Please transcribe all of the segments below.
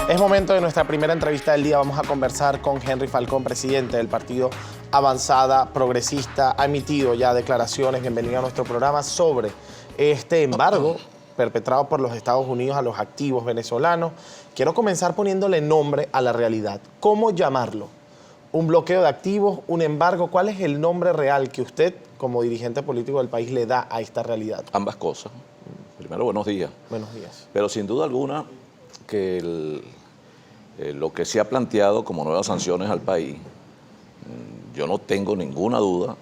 Es momento de nuestra primera entrevista del día. Vamos a conversar con Henry Falcón, presidente del partido Avanzada Progresista. Ha emitido ya declaraciones, bienvenido a nuestro programa, sobre este embargo perpetrado por los Estados Unidos a los activos venezolanos. Quiero comenzar poniéndole nombre a la realidad. ¿Cómo llamarlo? ¿Un bloqueo de activos? ¿Un embargo? ¿Cuál es el nombre real que usted, como dirigente político del país, le da a esta realidad? Ambas cosas. Primero, buenos días. Buenos días. Pero sin duda alguna que lo que se ha planteado como nuevas sanciones al país, yo no tengo ninguna duda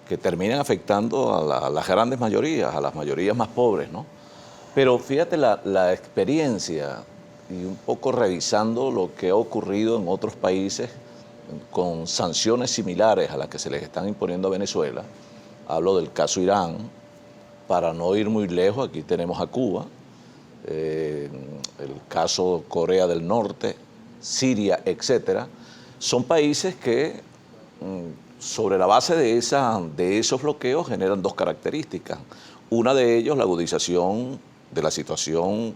que terminen afectando a las grandes mayorías, a las mayorías más pobres, ¿no? Pero fíjate la experiencia y un poco revisando lo que ha ocurrido en otros países con sanciones similares a las que se les están imponiendo a Venezuela. Hablo del caso Irán, para no ir muy lejos, aquí tenemos a Cuba, el caso Corea del Norte, Siria, etcétera. Son países que sobre la base de esos bloqueos generan dos características. Una de ellos, la agudización de la situación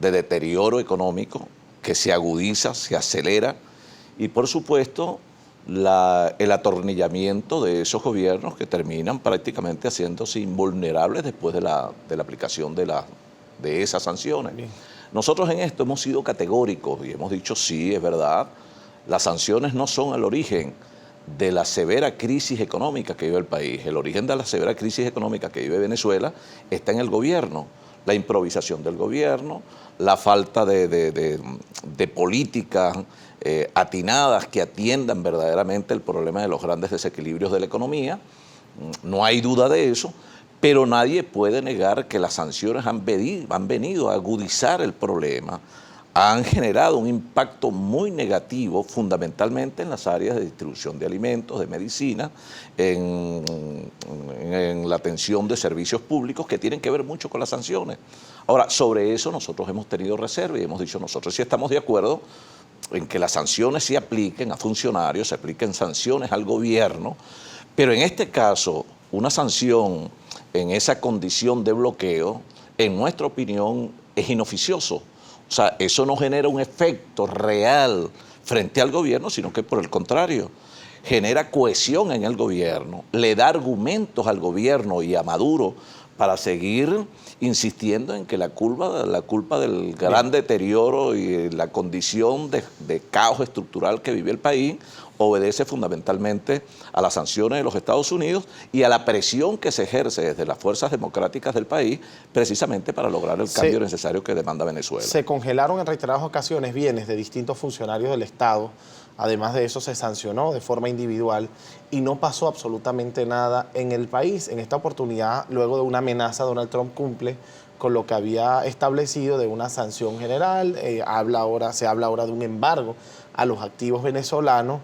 de deterioro económico, que se agudiza, se acelera, y por supuesto el atornillamiento de esos gobiernos que terminan prácticamente haciéndose invulnerables después de la aplicación de esas sanciones. Bien. Nosotros en esto hemos sido categóricos y hemos dicho, sí, es verdad, las sanciones no son el origen de la severa crisis económica que vive el país. El origen de la severa crisis económica que vive Venezuela está en el gobierno, la improvisación del gobierno, la falta de políticas atinadas que atiendan verdaderamente el problema de los grandes desequilibrios de la economía. No hay duda de eso, pero nadie puede negar que las sanciones han venido a agudizar el problema, han generado un impacto muy negativo, fundamentalmente en las áreas de distribución de alimentos, de medicina, en la atención de servicios públicos que tienen que ver mucho con las sanciones. Ahora, sobre eso nosotros hemos tenido reserva y hemos dicho, nosotros sí estamos de acuerdo en que las sanciones se apliquen a funcionarios, se apliquen sanciones al gobierno, pero en este caso, una sanción en esa condición de bloqueo, en nuestra opinión, es inoficioso. O sea, eso no genera un efecto real frente al gobierno, sino que por el contrario, genera cohesión en el gobierno, le da argumentos al gobierno y a Maduro para seguir insistiendo en que la culpa del gran deterioro y la condición de caos estructural que vive el país obedece fundamentalmente a las sanciones de los Estados Unidos y a la presión que se ejerce desde las fuerzas democráticas del país precisamente para lograr el cambio necesario que demanda Venezuela. Se congelaron en reiteradas ocasiones bienes de distintos funcionarios del Estado. Además de eso, se sancionó de forma individual y no pasó absolutamente nada en el país. En esta oportunidad, luego de una amenaza, Donald Trump cumple con lo que había establecido de una sanción general. Se habla ahora de un embargo a los activos venezolanos.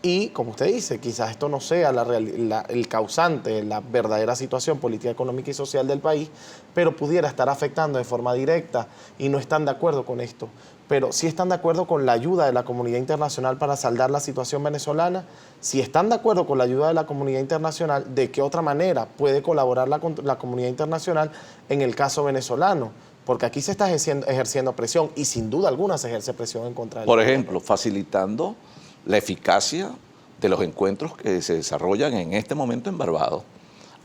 Y, como usted dice, quizás esto no sea el causante, la verdadera situación política, económica y social del país, pero pudiera estar afectando de forma directa y no están de acuerdo con esto. Pero sí están de acuerdo con la ayuda de la comunidad internacional para saldar la situación venezolana. Si están de acuerdo con la ayuda de la comunidad internacional, ¿de qué otra manera puede colaborar la comunidad internacional en el caso venezolano? Porque aquí se está ejerciendo presión y sin duda alguna se ejerce presión en contra del Por gobierno. ejemplo, facilitando la eficacia de los encuentros que se desarrollan en este momento en Barbados.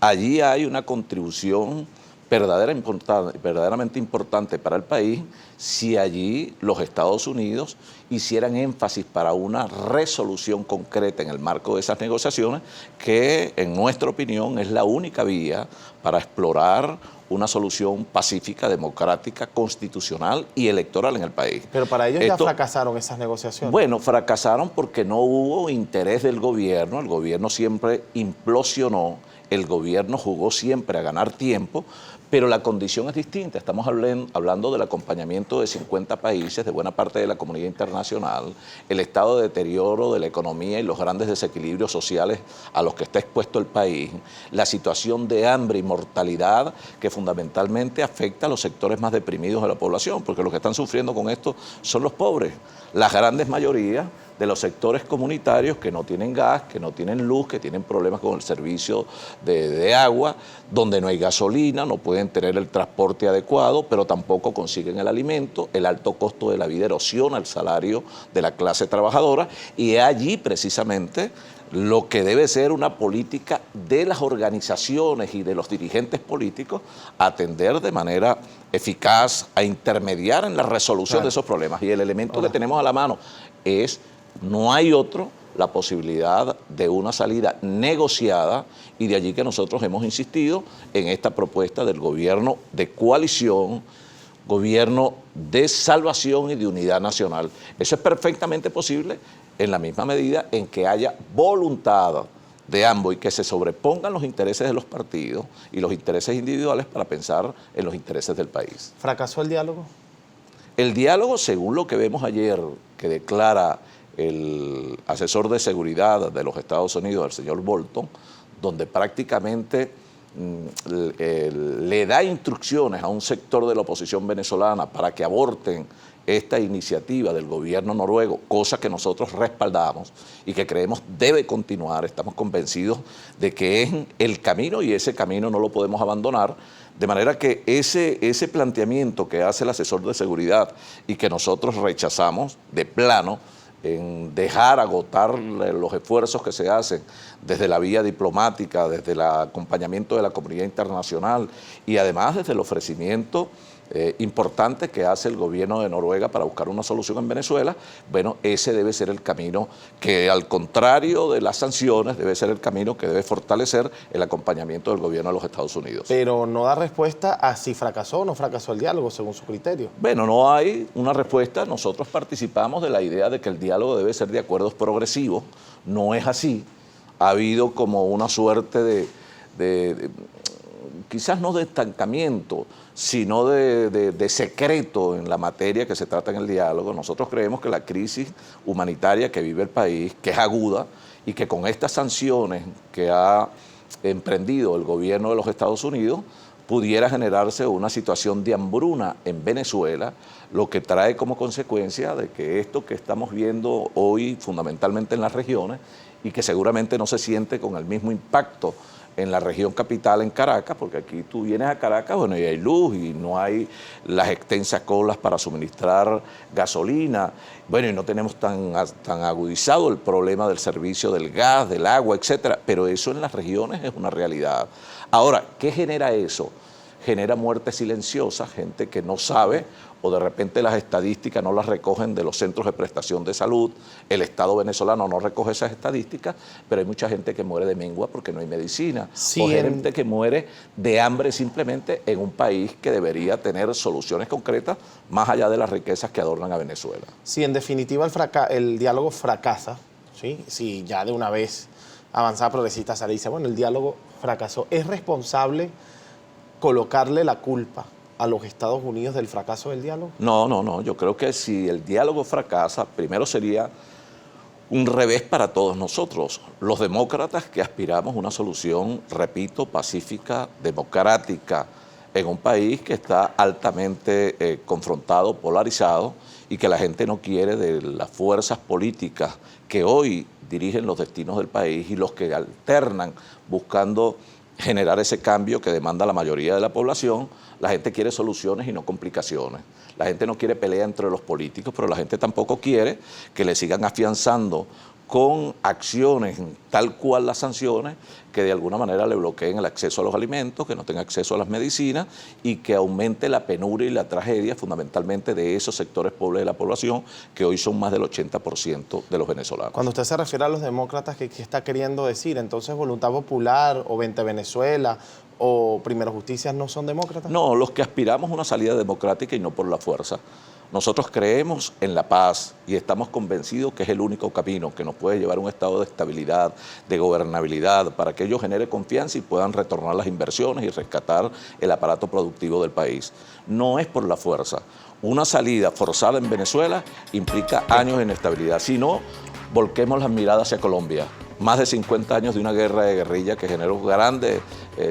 Allí hay una contribución verdaderamente importante para el país si allí los Estados Unidos hicieran énfasis para una resolución concreta en el marco de esas negociaciones, que en nuestra opinión es la única vía para explorar una solución pacífica, democrática, constitucional y electoral en el país. Pero para ellos ya fracasaron esas negociaciones. Bueno, fracasaron porque no hubo interés del gobierno, el gobierno siempre implosionó, el gobierno jugó siempre a ganar tiempo, pero la condición es distinta. Estamos hablando del acompañamiento de 50 países, de buena parte de la comunidad internacional, el estado de deterioro de la economía y los grandes desequilibrios sociales a los que está expuesto el país, la situación de hambre y mortalidad que fundamentalmente afecta a los sectores más deprimidos de la población, porque los que están sufriendo con esto son los pobres. Las grandes mayorías de los sectores comunitarios que no tienen gas, que no tienen luz, que tienen problemas con el servicio de agua, donde no hay gasolina, no pueden tener el transporte adecuado, pero tampoco consiguen el alimento, el alto costo de la vida erosiona el salario de la clase trabajadora, y es allí precisamente lo que debe ser una política de las organizaciones y de los dirigentes políticos, atender de manera eficaz a intermediar en la resolución de esos problemas. Y el elemento que tenemos a la mano es, no hay otro, la posibilidad de una salida negociada, y de allí que nosotros hemos insistido en esta propuesta del gobierno de coalición, gobierno de salvación y de unidad nacional. Eso es perfectamente posible en la misma medida en que haya voluntad de ambos y que se sobrepongan los intereses de los partidos y los intereses individuales para pensar en los intereses del país. ¿Fracasó el diálogo? El diálogo, según lo que vemos ayer, que declara el asesor de seguridad de los Estados Unidos, el señor Bolton, donde prácticamente le da instrucciones a un sector de la oposición venezolana para que aborten esta iniciativa del gobierno noruego, cosa que nosotros respaldamos y que creemos debe continuar. Estamos convencidos de que es el camino y ese camino no lo podemos abandonar, de manera que ese planteamiento que hace el asesor de seguridad y que nosotros rechazamos de plano, en dejar agotar los esfuerzos que se hacen desde la vía diplomática, desde el acompañamiento de la comunidad internacional y además desde el ofrecimiento importante que hace el gobierno de Noruega para buscar una solución en Venezuela. Bueno, ese debe ser el camino que, al contrario de las sanciones, debe ser el camino que debe fortalecer el acompañamiento del gobierno de los Estados Unidos. Pero no da respuesta a si fracasó o no fracasó el diálogo, según su criterio. Bueno, no hay una respuesta. Nosotros participamos de la idea de que el diálogo debe ser de acuerdos progresivos. No es así. Ha habido como una suerte de quizás no de estancamiento, sino de secreto en la materia que se trata en el diálogo. Nosotros creemos que la crisis humanitaria que vive el país, que es aguda, y que con estas sanciones que ha emprendido el gobierno de los Estados Unidos, pudiera generarse una situación de hambruna en Venezuela, lo que trae como consecuencia de que esto que estamos viendo hoy fundamentalmente en las regiones, y que seguramente no se siente con el mismo impacto en la región capital, en Caracas, porque aquí tú vienes a Caracas, bueno, y hay luz y no hay las extensas colas para suministrar gasolina, bueno, y no tenemos tan agudizado el problema del servicio del gas, del agua, etcétera, pero eso en las regiones es una realidad. Ahora, ¿qué genera eso? Genera muerte silenciosa, gente que no sabe, o de repente las estadísticas no las recogen de los centros de prestación de salud, el Estado venezolano no recoge esas estadísticas, pero hay mucha gente que muere de mengua porque no hay medicina, sí, o gente que muere de hambre simplemente en un país que debería tener soluciones concretas más allá de las riquezas que adornan a Venezuela. Si en definitiva el diálogo fracasa, ¿sí? Si ya de una vez Avanzada Progresista sale y dice, bueno, el diálogo fracasó, ¿es responsable colocarle la culpa a los Estados Unidos del fracaso del diálogo? No. Yo creo que si el diálogo fracasa, primero sería un revés para todos nosotros, los demócratas que aspiramos a una solución, repito, pacífica, democrática, en un país que está altamente confrontado, polarizado, y que la gente no quiere de las fuerzas políticas que hoy dirigen los destinos del país y los que alternan buscando generar ese cambio que demanda la mayoría de la población. La gente quiere soluciones y no complicaciones. La gente no quiere pelea entre los políticos, pero la gente tampoco quiere que le sigan afianzando con acciones tal cual las sanciones, que de alguna manera le bloqueen el acceso a los alimentos, que no tenga acceso a las medicinas y que aumente la penuria y la tragedia fundamentalmente de esos sectores pobres de la población, que hoy son más del 80% de los venezolanos. Cuando usted se refiere a los demócratas, ¿qué está queriendo decir? Entonces, Voluntad Popular o Vente Venezuela o Primero Justicia no son demócratas. No, los que aspiramos a una salida democrática y no por la fuerza. Nosotros creemos en la paz y estamos convencidos que es el único camino que nos puede llevar a un estado de estabilidad, de gobernabilidad, para que ello genere confianza y puedan retornar las inversiones y rescatar el aparato productivo del país. No es por la fuerza. Una salida forzada en Venezuela implica años de inestabilidad. Si no, volquemos las miradas hacia Colombia. más de 50 años de una guerra de guerrilla que generó grandes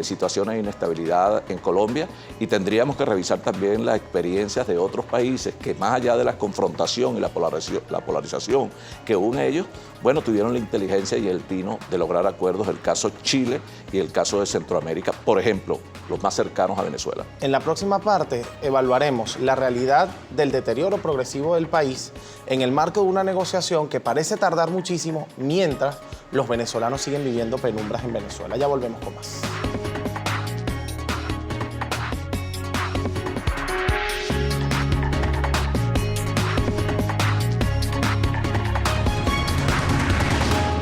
situaciones de inestabilidad en Colombia, y tendríamos que revisar también las experiencias de otros países que, más allá de la confrontación y la polarización que hubo en ellos, bueno, tuvieron la inteligencia y el tino de lograr acuerdos. El caso Chile y el caso de Centroamérica, por ejemplo, los más cercanos a Venezuela. En la próxima parte evaluaremos la realidad del deterioro progresivo del país en el marco de una negociación que parece tardar muchísimo mientras los venezolanos siguen viviendo penumbras en Venezuela. Ya volvemos con más.